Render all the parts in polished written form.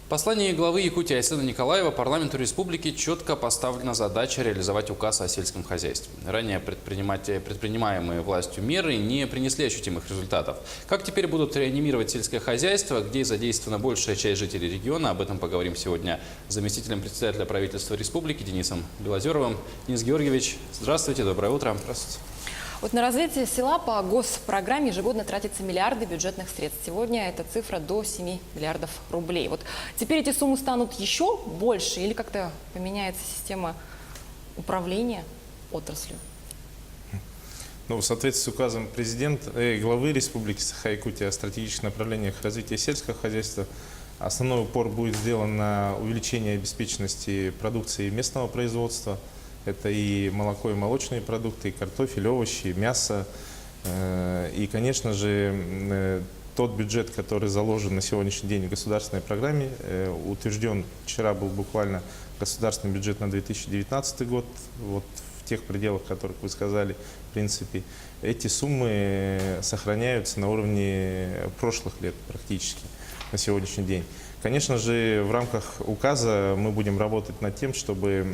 В послании главы Якутии Айсена Николаева парламенту республики четко поставлена задача реализовать указ о сельском хозяйстве. Ранее предпринимаемые властью меры не принесли ощутимых результатов. Как теперь будут реанимировать сельское хозяйство, где задействована большая часть жителей региона, об этом поговорим сегодня с заместителем председателя правительства республики Денисом Белозеровым. Денис Георгиевич, здравствуйте, доброе утро. Здравствуйте. Вот на развитие села по госпрограмме ежегодно тратятся миллиарды бюджетных средств. Сегодня эта цифра до 7 миллиардов рублей. Вот теперь эти суммы станут еще больше или как-то поменяется система управления отраслью? Ну, в соответствии с указом главы Республики Саха-Якутия о стратегических направлениях развития сельского хозяйства, основной упор будет сделан на увеличение обеспеченности продукции местного производства. Это и молоко, и молочные продукты, и картофель, овощи, мясо. И, конечно же, тот бюджет, который заложен на сегодняшний день в государственной программе, утвержден вчера был буквально государственный бюджет на 2019 год, вот в тех пределах, которых вы сказали, в принципе, эти суммы сохраняются на уровне прошлых лет практически на сегодняшний день. Конечно же, в рамках указа мы будем работать над тем, чтобы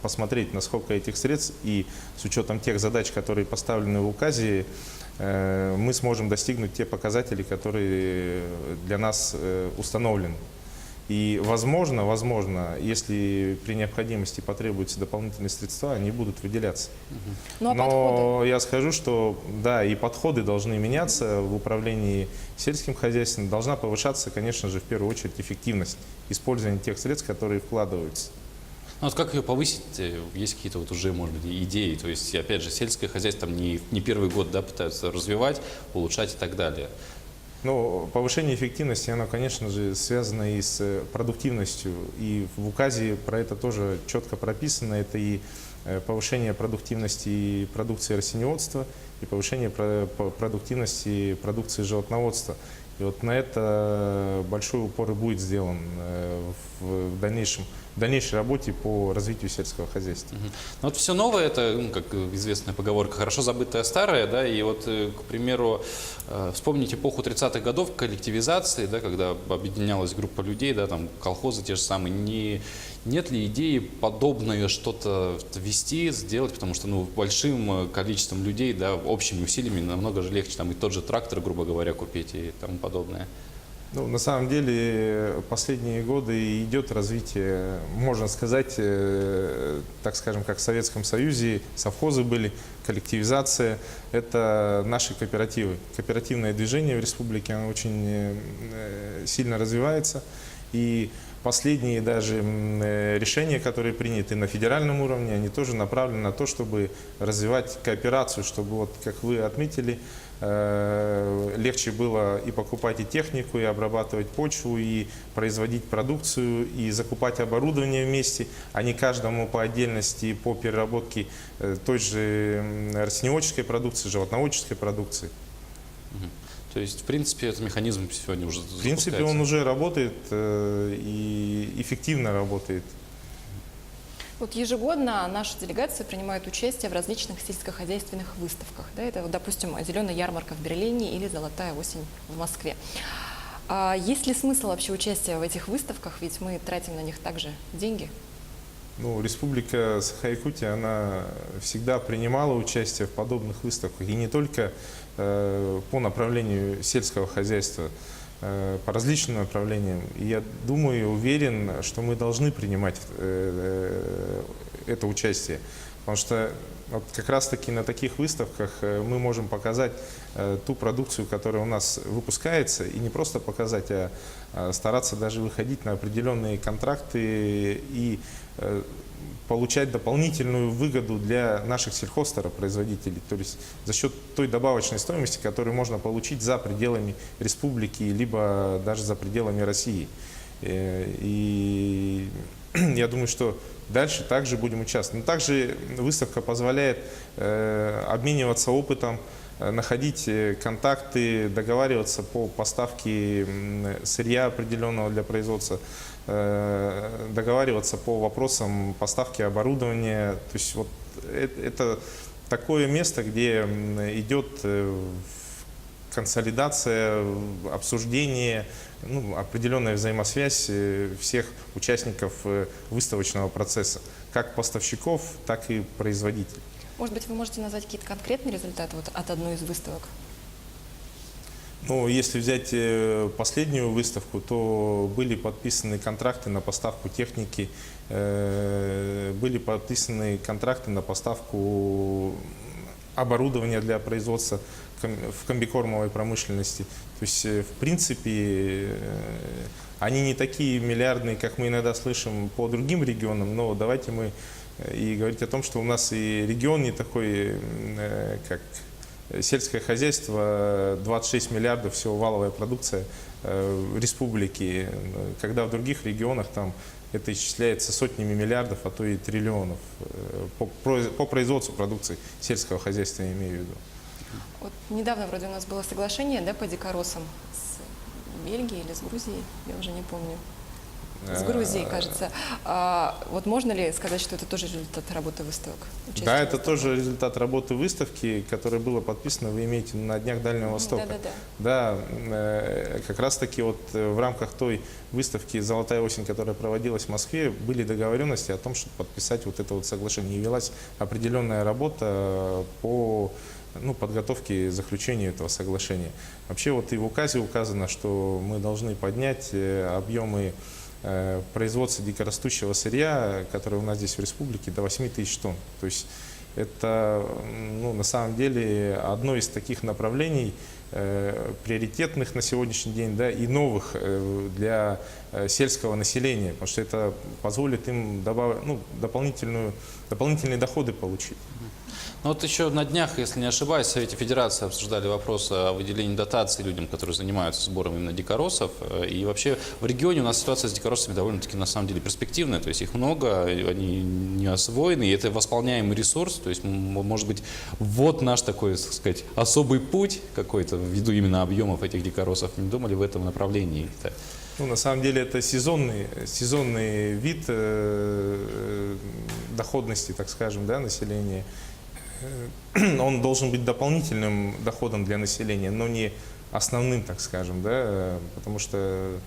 посмотреть, насколько этих средств и с учетом тех задач, которые поставлены в указе, мы сможем достигнуть те показатели, которые для нас установлены. И возможно, если при необходимости потребуются дополнительные средства, они будут выделяться. Ну, а Но подходы? я скажу, что да, и подходы должны меняться в управлении сельским хозяйством. Должна повышаться, конечно же, в первую очередь эффективность использования тех средств, которые вкладываются. Ну, вот как ее повысить? Есть какие-то вот уже, может быть, идеи? То есть, опять же, сельское хозяйство там не первый год, да, пытаются развивать, улучшать и так далее. Ну, повышение эффективности, оно, конечно же, связано и с продуктивностью. И в указе про это тоже четко прописано. Это и повышение продуктивности продукции растениеводства, и повышение продуктивности продукции животноводства. И вот на это большой упор и будет сделан в дальнейшей работе по развитию сельского хозяйства. Ну, вот все новое, это, ну, как известная поговорка, хорошо забытое старое, да, и вот, к примеру, вспомнить эпоху 30-х годов коллективизации, да, когда объединялась группа людей, да, там колхозы те же самые, нет ли идеи подобное что-то ввести, сделать, потому что, ну, большим количеством людей, да, общими усилиями намного же легче, там, и тот же трактор, грубо говоря, купить и тому подобное. Ну, на самом деле, последние годы идет развитие, можно сказать, так скажем, как в Советском Союзе, совхозы были, коллективизация. Это наши кооперативы. Кооперативное движение в республике, оно очень сильно развивается. И последние даже решения, которые приняты на федеральном уровне, они тоже направлены на то, чтобы развивать кооперацию, чтобы, вот, как вы отметили, легче было и покупать и технику, и обрабатывать почву, и производить продукцию, и закупать оборудование вместе, а не каждому по отдельности по переработке той же растениеводческой продукции, животноводческой продукции. То есть, в принципе, этот механизм сегодня уже В принципе, он уже работает и эффективно работает. Вот ежегодно наша делегация принимает участие в различных сельскохозяйственных выставках. Да, это, вот, допустим, «Зеленая ярмарка» в Берлине или «Золотая осень» в Москве. А есть ли смысл вообще участия в этих выставках? Ведь мы тратим на них также деньги. Ну, Республика Саха-Якутия, она всегда принимала участие в подобных выставках. И не только по направлению сельского хозяйства, по различным направлениям. И я думаю и уверен, что мы должны принимать это участие. Потому что вот как раз-таки на таких выставках мы можем показать ту продукцию, которая у нас выпускается, и не просто показать, а стараться даже выходить на определенные контракты и получать дополнительную выгоду для наших сельхозтоваропроизводителей, то есть за счет той добавочной стоимости, которую можно получить за пределами республики, либо даже за пределами России. И я думаю, что дальше также будем участвовать. Но также выставка позволяет обмениваться опытом, находить контакты, договариваться по поставке сырья определенного для производства, договариваться по вопросам поставки оборудования. То есть вот это такое место, где идет консолидация, обсуждение определенная взаимосвязь всех участников выставочного процесса, как поставщиков, так и производителей. Может быть, вы можете назвать какие-то конкретные результаты вот от одной из выставок? Ну, если взять последнюю выставку, то были подписаны контракты на поставку техники, были подписаны контракты на поставку оборудования для производства в комбикормовой промышленности. То есть, в принципе, они не такие миллиардные, как мы иногда слышим по другим регионам, но давайте мы и говорить о том, что у нас и регион не такой, как сельское хозяйство, 26 миллиардов всего валовая продукция республики, когда в других регионах там это исчисляется сотнями миллиардов, а то и триллионов по производству продукции сельского хозяйства, я имею в виду. Вот недавно вроде у нас было соглашение, да, по дикоросам с Бельгией или с Грузией, я уже не помню. С Грузией, кажется. Вот можно ли сказать, что это тоже результат работы выставок? Участие Да, в это выставках? тоже результат работы выставки, которая была подписана, вы имеете на Днях Дальнего Востока. Да-да-да. Да, как раз таки вот в рамках той выставки «Золотая осень», которая проводилась в Москве, были договоренности о том, чтобы подписать вот это вот соглашение. И велась определенная работа по подготовке заключения этого соглашения. Вообще вот и в указе указано, что мы должны поднять объемы производства дикорастущего сырья, которое у нас здесь в республике, до 8 тысяч тонн. То есть это на самом деле одно из таких направлений приоритетных на сегодняшний день, да, и новых для сельского населения, потому что это позволит им дополнительные доходы получить. Ну вот еще на днях, если не ошибаюсь, в Совете Федерации обсуждали вопрос о выделении дотаций людям, которые занимаются сбором именно дикоросов. И вообще в регионе у нас ситуация с дикоросами довольно-таки на самом деле перспективная. То есть их много, они не освоены, и это восполняемый ресурс. То есть, может быть, вот наш такой, так сказать, особый путь какой-то ввиду именно объемов этих дикоросов. Не думали в этом направлении? На самом деле это сезонный вид доходности, так скажем, да, населения. Он должен быть дополнительным доходом для населения, но не основным, так скажем, да, потому что,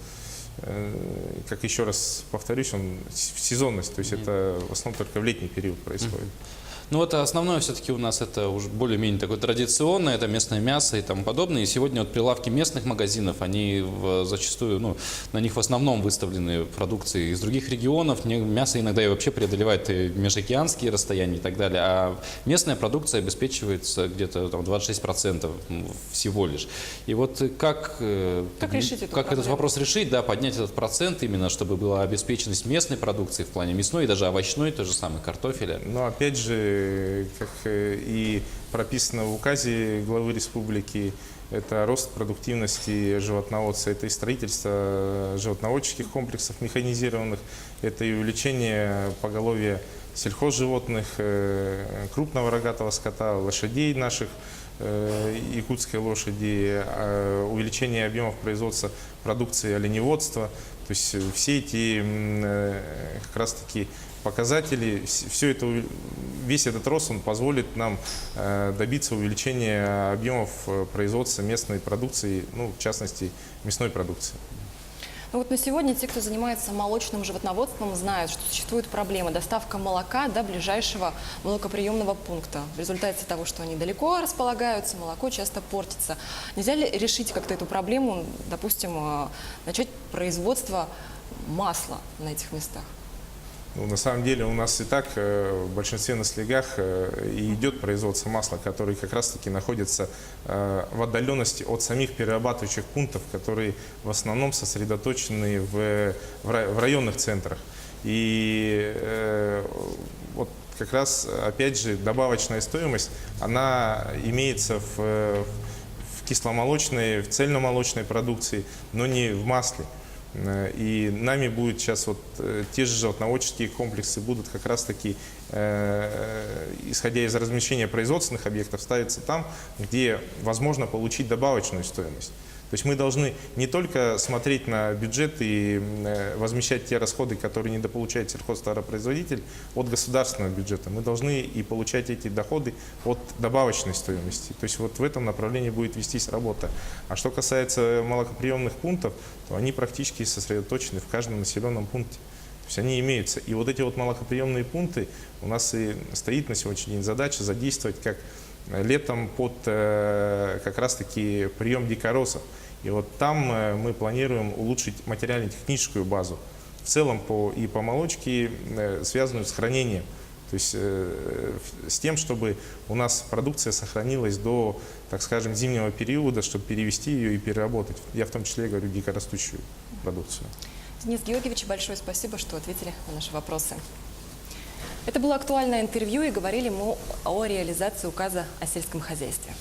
как еще раз повторюсь, он сезонность, то есть это в основном только в летний период происходит. Ну вот основное все-таки у нас это уже более-менее такое традиционное, это местное мясо и тому подобное. И сегодня вот прилавки местных магазинов, они зачастую, на них в основном выставлены продукции из других регионов. Мясо иногда и вообще преодолевает и межокеанские расстояния и так далее. А местная продукция обеспечивается где-то 26% всего лишь. И вот как решить эту этот проблему? вопрос решить, да, поднять этот процент именно, чтобы была обеспеченность местной продукции в плане мясной и даже овощной, то же самое, картофеля. Но опять же, как и прописано в указе главы республики, это рост продуктивности животноводства, это и строительство животноводческих комплексов механизированных, это и увеличение поголовья сельхозживотных, крупного рогатого скота, лошадей наших, якутской лошади, увеличение объемов производства продукции оленеводства. То есть все эти как раз таки показатели, весь этот рост, он позволит нам добиться увеличения объемов производства местной продукции, в частности, мясной продукции. Ну вот на сегодня те, кто занимается молочным животноводством, знают, что существует проблема доставка молока до ближайшего молокоприемного пункта. В результате того, что они далеко располагаются, молоко часто портится. Нельзя ли решить как-то эту проблему, допустим, начать производство масла на этих местах? На самом деле у нас и так в большинстве наследях и идет производство масла, которые как раз-таки находятся в отдаленности от самих перерабатывающих пунктов, которые в основном сосредоточены в районных центрах. И вот как раз, опять же, добавочная стоимость, она имеется в кисломолочной, в цельномолочной продукции, но не в масле. И нами будет сейчас те же животноводческие комплексы будут как раз таки, исходя из размещения производственных объектов, ставиться там, где возможно получить добавочную стоимость. То есть мы должны не только смотреть на бюджет и возмещать те расходы, которые недополучает сельхозтоваропроизводитель от государственного бюджета. Мы должны и получать эти доходы от добавочной стоимости. То есть вот в этом направлении будет вестись работа. А что касается молокоприемных пунктов, то они практически сосредоточены в каждом населенном пункте. То есть они имеются. И вот эти вот молокоприемные пункты у нас и стоит на сегодняшний день задача задействовать как летом под как раз-таки прием дикоросов. И вот там мы планируем улучшить материально-техническую базу. В целом и по молочке, связанную с хранением. То есть с тем, чтобы у нас продукция сохранилась до, так скажем, зимнего периода, чтобы перевести ее и переработать. Я в том числе говорю дикорастущую продукцию. Денис Георгиевич, большое спасибо, что ответили на наши вопросы. Это было актуальное интервью, и говорили мы о реализации указа о сельском хозяйстве.